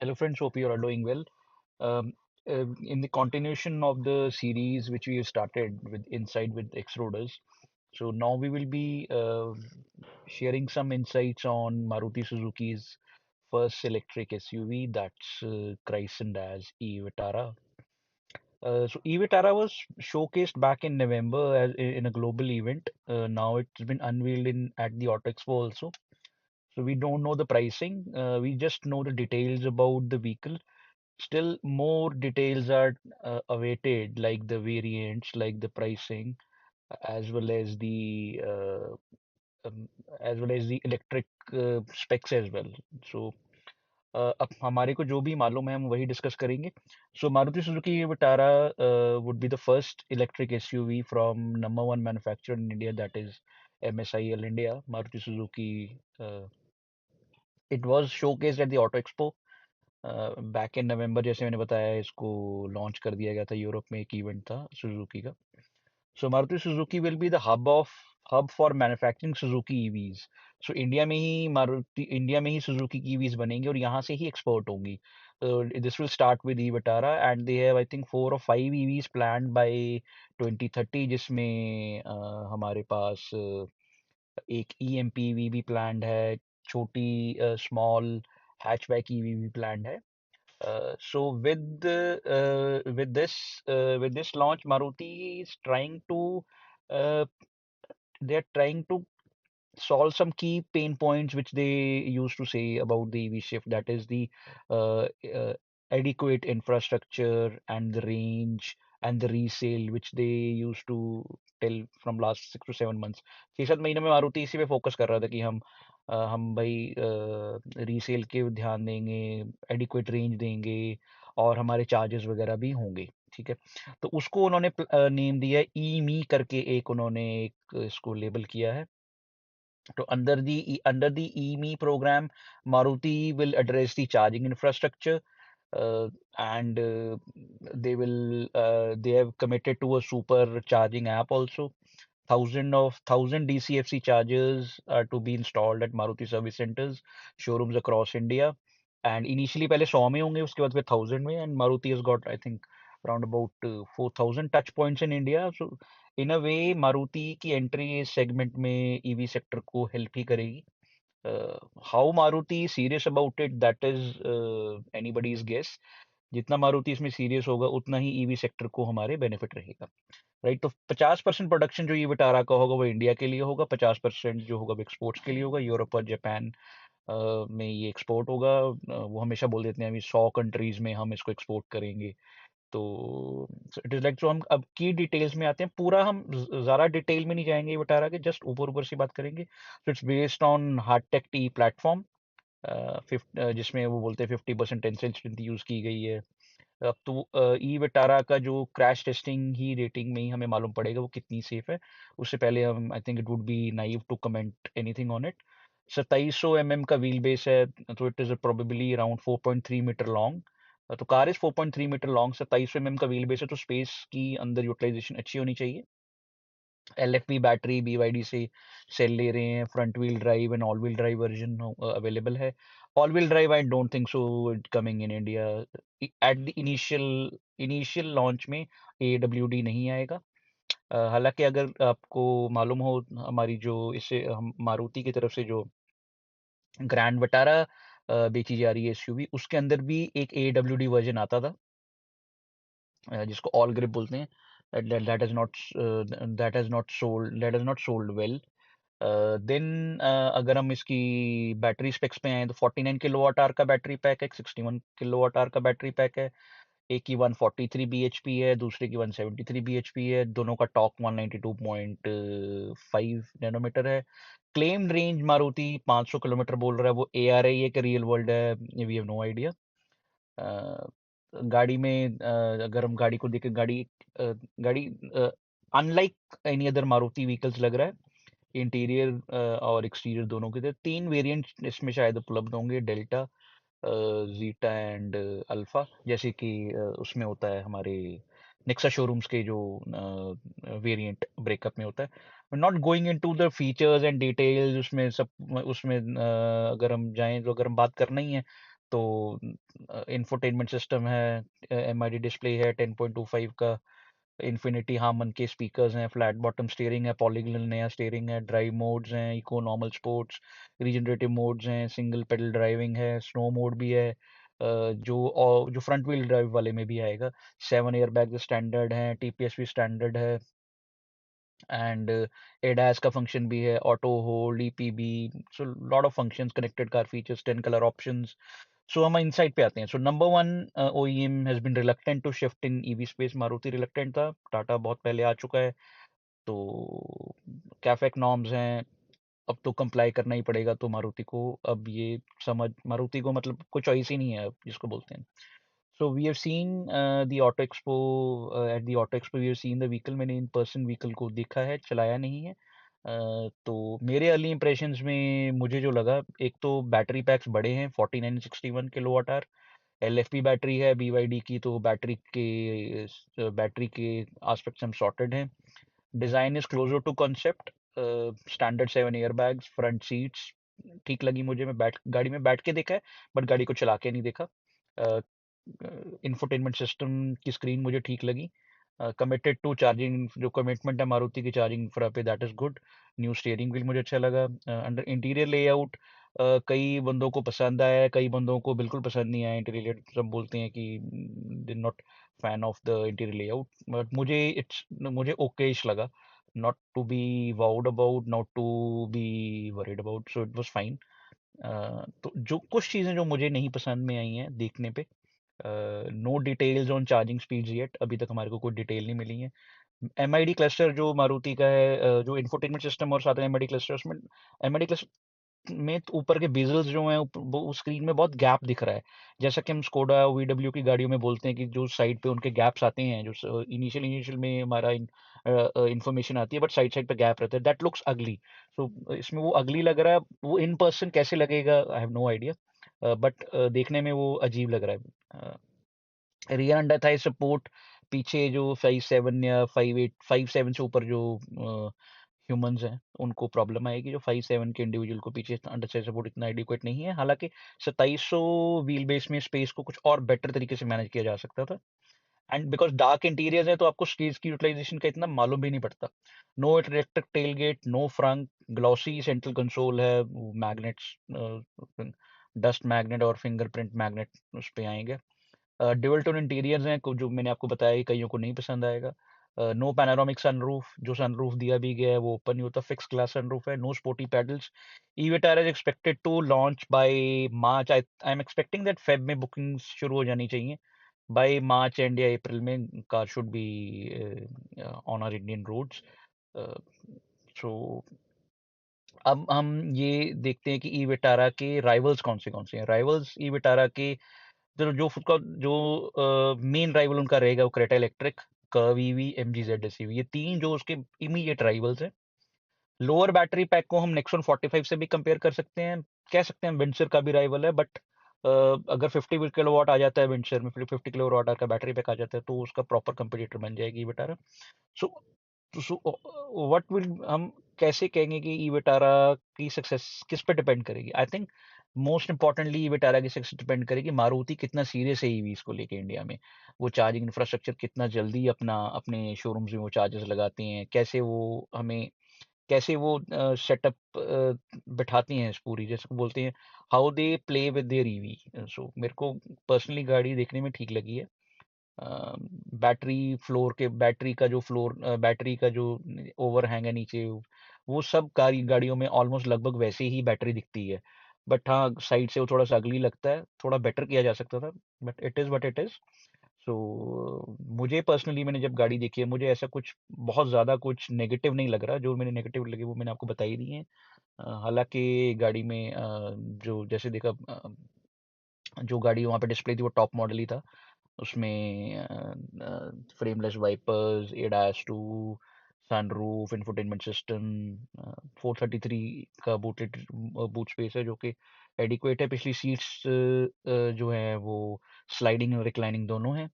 Hello, friends. Hope you are doing well. In the continuation of the series which we have started with Inside with Exrodus, so now we will be sharing some insights on Maruti Suzuki's first electric SUV, that's christened as e-Vitara. So e-Vitara was showcased back in November in a global event. Now it's been unveiled in at the Auto Expo also. So we don't know the pricing. We just know the details about the vehicle. Still, more details are awaited, like the variants, like the pricing, as well as the um, electric specs as well. So अब हमारे को जो भी मालूम है हम वही discuss करेंगे. So Maruti Suzuki Vitara would be the first electric SUV from number one manufacturer in India, that is MSIL India, Maruti Suzuki. It was showcased at the Auto Expo back in November. जैसे मैंने बताया, इसको launch कर दिया गया था, Europe में एक इवेंट था सुजुकी का. So Maruti Suzuki will be the hub for manufacturing Suzuki EVs. So India में ही सुजुकी की ईवीज बनेंगी और यहाँ से ही एक्सपोर्ट होंगी. This will start with E Vitara and they have I think 4 or 5 EVs planned by 2030, जिसमें हमारे पास एक ईएमपी ईवी भी प्लान्ड है, छोटी स्मॉल हैचबैक ईवी भी प्लान्ड है. So with this launch, Maruti is uh, they're trying to solve some key pain points which they used to say about the EV shift. That is the uh, uh, adequate infrastructure and the range and the resale, which they used to tell from last 6 to 7 months. 6-7 महीने में मारुति इसी पे focus कर रहा था कि हम भाई रीसेल के ध्यान देंगे, एडिक्वेट रेंज देंगे और हमारे चार्जेस वगैरह भी होंगे. ठीक है. तो उसको उन्होंने नेम दिया ई मी करके, एक उन्होंने एक इसको लेबल किया है. So under the EME program, Maruti will address the charging infrastructure, and they have committed to a super charging app also. Thousand DCFC chargers are to be installed at Maruti service centers, showrooms across India. And initially पहले 100 में होंगे, उसके बाद फिर 1000 में. And Maruti has got I think around about 4000 touch points in India. So इन अ वे मारुति की entry इस segment में ईवी सेक्टर को हेल्प ही करेगी. How Maruti serious about it, that is anybody's guess. जितना मारुति इसमें सीरियस होगा उतना ही ईवी सेक्टर को हमारे बेनिफिट रहेगा. राइट. तो 50% प्रोडक्शन जो ये विटारा का होगा वो इंडिया के लिए होगा, 50% जो होगा वो एक्सपोर्ट्स के लिए होगा. यूरोप और जापान में ये एक्सपोर्ट होगा. वो हमेशा बोल देते हैं अभी 100 कंट्रीज में हम इसको एक्सपोर्ट करेंगे. तो इट इज लाइक, जो हम अब की डिटेल्स में आते हैं, पूरा हम ज़्यादा डिटेल में नहीं जाएंगे बता रहा कि जस्ट ऊपर ऊपर से बात करेंगे. So it's based on Heartect T platform, जिसमें वो बोलते हैं 50% टेंसेल स्ट्रेंथ यूज़ की गई है. अब तो ई विटारा का जो क्रैश टेस्टिंग ही रेटिंग में ही हमें मालूम पड़ेगा वो कितनी सेफ है. उससे पहले हम I think it would be naive to comment anything on it. 2700 का व्हील बेस है, तो it is probably around 4.3 metre long. तो कार इज 4.3 मीटर लॉन्ग, 2700 का व्हील बेस है, तो स्पेस की अंदर यूटिलाइजेशन अच्छी होनी चाहिए. LFP बैटरी BYD से सेल ले रहे हैं. Front wheel drive and all wheel drive version available है. All wheel drive I don't think so it coming in India at the initial launch में. AWD नहीं आएगा. हालांकि अगर आपको मालूम हो, हमारी जो इससे हम मारुति की तरफ से जो ग्रैंड विटारा बेची जा रही है SUV, उसके अंदर भी एक AWD वर्जन आता था, जिसको ऑल ग्रिप बोलते हैं. that has not that has not sold well. Then अगर हम इसकी बैटरी स्पेक्स पे आए तो 49 किलोवाट आवर का बैटरी पैक है, 61 किलोवाट आवर का बैटरी पैक है. एक की 143 bhp है, दूसरे की 173 bhp है. दोनों का टॉर्क 192.5 नैनोमीटर है. क्लेम्ड रेंज मारुति 500 किलोमीटर बोल रहा है. वो ARA है कि रियल वर्ल्ड है, वी हैव नो आइडिया. गाड़ी में अगर हम गाड़ी को देखें, गाड़ी unlike any other Maruti vehicles लग रहा है. इंटीरियर और एक्सटीरियर दोनों के थे. 3 वेरिएंट इसमें शायद उपलब्ध होंगे, डेल्टा, जीटा एंड अल्फा, जैसे कि उसमें होता है हमारे नेक्सा शोरूम्स के जो वेरिएंट ब्रेकअप में होता है. Not going into the features and details. उसमें अगर हम जाएं, तो अगर हम बात करना ही है तो इंफोटेनमेंट सिस्टम है, एमआईडी डिस्प्ले है 10.25 का, इन्फिनिटी हार्मन के स्पीकर्स हैं, फ्लैट बॉटम स्टीयरिंग है, पॉलीगोनल नया स्टीयरिंग है, ड्राइव मोड्स हैं, eco, normal, sports, regenerative modes हैं, सिंगल पेडल ड्राइविंग है, स्नो मोड भी है, जो फ्रंट व्हील ड्राइव वाले में भी आएगा। 7 एयर बैग स्टैंडर्ड हैं, टीपीएस भी स्टैंडर्ड है, एंड एडास का फंक्शन भी है, auto hold, EPB, so lot of functions, connected car features, 10 colour options. So हम इनसाइट पे आते हैं। So number one, OEM has been reluctant to shift in EV space. Maruti reluctant था, टाटा बहुत पहले आ चुका है। तो कैफेक नॉर्म्स हैं, अब तो कंप्लाई करना ही पड़ेगा। तो मारुति को अब ये समझ, मारुति को मतलब कोई चॉइस ही नहीं है अब, जिसको बोलते हैं। So we have seen the Auto Expo, at the Auto Expo we have seen the vehicle. मैंने इन पर्सन व्हीकल को देखा है, चलाया नहीं है। तो मेरे अर्ली इंप्रेशंस में मुझे जो लगा, एक तो बैटरी पैक्स बड़े हैं, 4961 किलोवाट आवर एलएफपी बैटरी है BYD की। तो बैटरी के आस्पेक्ट्स हम सॉर्टेड हैं। Design is closer to concept. Standard 7 air bags, front seats ठीक लगी मुझे। मैं गाड़ी में बैठ के देखा है, बट गाड़ी को चला के नहीं देखा। इंफोटेनमेंट सिस्टम की स्क्रीन मुझे ठीक लगी। कमिटेड टू चार्जिंग, जो कमिटमेंट है मारुति की चार्जिंग इंफ्रा पे, that is good. New steering wheel मुझे अच्छा लगा। अंडर इंटीरियर लेआउट कई बंदों को पसंद आया है, कई बंदों को बिल्कुल पसंद नहीं आया इंटीरियर। सब बोलते हैं कि they not fan of the interior layout, but मुझे ओकेश लगा। Not to be wowed about, not to be worried about, so it was fine. तो जो कुछ चीज़ें जो मुझे नहीं पसंद में आई हैं देखने पे, no details on charging speeds yet, अभी तक हमारे को कोई डिटेल नहीं मिली है। एमआईडी क्लस्टर जो मारुति का है, जो इंफोटेनमेंट सिस्टम और साथ में एमआईडी क्लस्टर, उसमें एमआईडी क्लस्टर में तो ऊपर के बेजल्स जो हैं, वो स्क्रीन में बहुत गैप दिख रहा है। जैसा कि हम स्कोडा वीडब्ल्यू की गाड़ियों में बोलते हैं कि जो साइड पे उनके गैप्स आते हैं, जो इनिशियल में हमारा इंफॉर्मेशन आती है, बट साइड साइड पे गैप रहता है, दैट लुक्स अगली। सो इसमें वो अगली लग रहा है। वो इन पर्सन कैसे लगेगा, I have no idea, but देखने में वो अजीब लग रहा है। रियर अंडर थाई सपोर्ट, पीछे जो 5'7" या 5'8", 5'7" से ऊपर जो ह्यूमंस हैं, उनको प्रॉब्लम आएगी। जो 5'7" के इंडिविजुअल को पीछे अंडर थाई सपोर्ट इतना एडिक्वेट नहीं है। हालांकि 2700 व्हील बेस में स्पेस को कुछ और बेटर तरीके से मैनेज किया जा सकता था। एंड बिकॉज डार्क इंटीरियर्स है, तो आपको स्पेस की यूटिलाइजेशन का इतना मालूम भी नहीं पड़ता। No electric tailgate, no front, glossy central console है, मैग्नेट्स, डस्ट मैग्नेट और फिंगरप्रिंट मैग्नेट उस पे आएंगे। ड्यूल टोन इंटीरियर्स हैं, जो मैंने आपको बताया कि कईयों को नहीं पसंद आएगा। नो पैनोरामिक सनरूफ, जो सनरूफ दिया भी गया है वो ओपन नहीं होता, फिक्स ग्लास सनरूफ है। No sporty paddles. E Vitara is expected to launch by March. I am expecting that Feb में बुकिंग्स शुरू हो जानी चाहिए। बाय मार्च एंड या अप्रैल में car should be on our Indian roads. So अब हम ये देखते हैं कि ई विटारा के राइवल्स कौन से हैं। राइवल्स ई विटारा के, जो जो उसका जो मेन राइवल उनका रहेगा, वो Creta electric, Curvv EV, MG Z SUV, ये तीन जो उसके इमीडिएट राइवल्स हैं। लोअर बैटरी पैक को हम नेक्सॉन 45 से भी कंपेयर कर सकते हैं, कह सकते हैं विंडसर का भी राइवल है। बट अगर 50 किलोवाट आ जाता है विंडसर में, 50 किलोवाट का बैटरी पैक आ जाता है, तो उसका प्रॉपर कंपटीटर बन जाएगी बेटारा। सो सो व्हाट विल हम कैसे कहेंगे कि ई विटारा की सक्सेस किस पे डिपेंड करेगी? I think most importantly e Vitara की सक्सेस डिपेंड करेगी मारुति कितना सीरियस है ईवीज को लेके इंडिया में। वो चार्जिंग इंफ्रास्ट्रक्चर कितना जल्दी अपने शोरूम्स में वो चार्जर्स लगाते हैं, कैसे वो सेटअप बिठाती हैं इस पूरी, जैसे बोलते हैं how they play with their EV. So मेरे को पर्सनली गाड़ी देखने में ठीक लगी है। बैटरी का जो ओवरहैंग है नीचे, वो सब गाड़ियों में ऑलमोस्ट लगभग वैसे ही बैटरी दिखती है। बट हाँ, साइड से वो थोड़ा सा अगली लगता है, थोड़ा बेटर किया जा सकता था, but it is what it is. So मुझे पर्सनली, मैंने जब गाड़ी देखी है, मुझे ऐसा कुछ बहुत ज़्यादा कुछ नेगेटिव नहीं लग रहा। जो मैंने नेगेटिव लगे वो मैंने आपको बता ही दी है। हालांकि गाड़ी में जो जैसे देखा, जो गाड़ी वहाँ पे डिस्प्ले थी वो टॉप मॉडल ही था। उसमें frameless wipers, ADAS 2, sunroof, infotainment system, 433 का बूट स्पेस है, जो कि एडिक्वेट है। पिछली सीट्स जो है वो स्लाइडिंग और रिक्लाइनिंग दोनों हैं।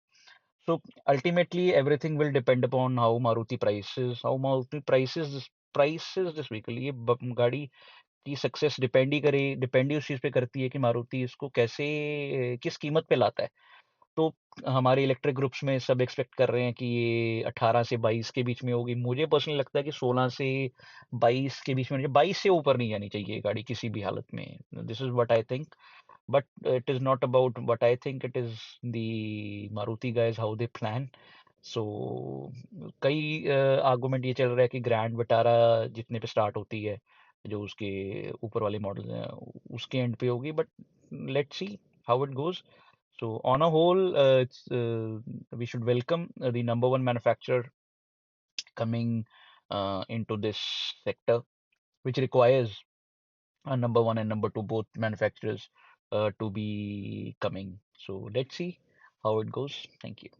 So ultimately everything will depend upon how Maruti prices this vehicle. ये गाड़ी की सक्सेस डिपेंड ही उस चीज़ पे करती है कि मारुति इसको कैसे किस कीमत पे लाता है। तो हमारे इलेक्ट्रिक ग्रुप्स में सब एक्सपेक्ट कर रहे हैं कि ये 18 से 22 के बीच में होगी। मुझे पर्सनली लगता है कि 16 से 22 के बीच में, 22 से ऊपर नहीं जानी चाहिए ये गाड़ी किसी भी हालत में। This is what I think, but it is not about what I think, it is the Maruti guys how they plan. So कई आर्गुमेंट ये चल रहा है कि ग्रैंड विटारा जितने पे स्टार्ट होती है, जो उसके ऊपर वाले मॉडल हैं, उसके एंड पे होगी, but let's see how it goes. So on a whole, we should welcome the number one manufacturer coming into this sector, which requires a number one and number two both manufacturers to be coming. So let's see how it goes. Thank you.